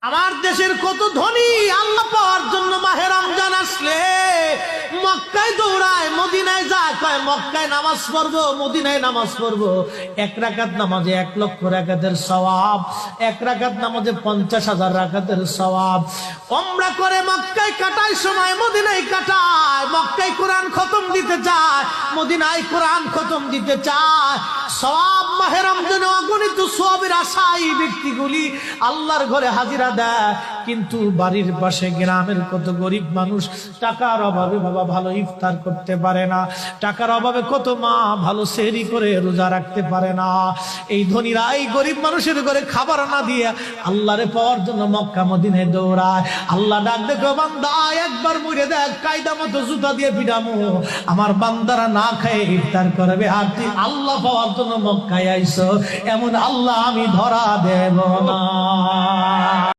আমার দেশের কত ধনী আল্লাহ পাওয়ার জন্য মাহে রমজান আসলে মক্কায় দৌড়ায়, মদিনায় যায়, কয় মক্কায় নামাজ পড়বো, মদিনায় নামাজ পড়বো। এক রাকাত নামাজে 1,00,000 রাকাতের সওয়াব, এক রাকাত নামাজে 50,000 রাকাতের সওয়াব। উমরা করে মক্কায় কাটায় সময় মদিনায় কাটায়, মক্কায় কোরআন খতম দিতে চায়, মদিনায় কোরআন খতম দিতে চায়। সওয়াব মাহে রমজানে অগণিত সওয়াবের আশায় ব্যক্তিগুলি আল্লাহর ঘরে হাজিরা দেয়, কিন্তু বাড়ির পাশে গ্রামের কত গরিব মানুষ টাকার অভাবে বাবা ভালো ইফতার করতে পারে না, টাকার অভাবে কত মা ভালো সেহরি করে রোজা রাখতে পারে না। এই ধনীরা এই গরিব মানুষের ঘরে খাবার না দিয়ে আল্লাহরে পাওয়ার জন্য মক্কা মদিনায় দৌড়ায়। আল্লাহ ডাক দেখো, বান্দা একবার মরে দেখ, কায়দা মতো জুতা দিয়ে পিটামো, আমার বান্দারা না খেয়ে ইফতার করবে, আর তুই আল্লাহ পাওয়ার জন্য মক্কায় আইছো, এমন আল্লাহ আমি ধরা দেব না।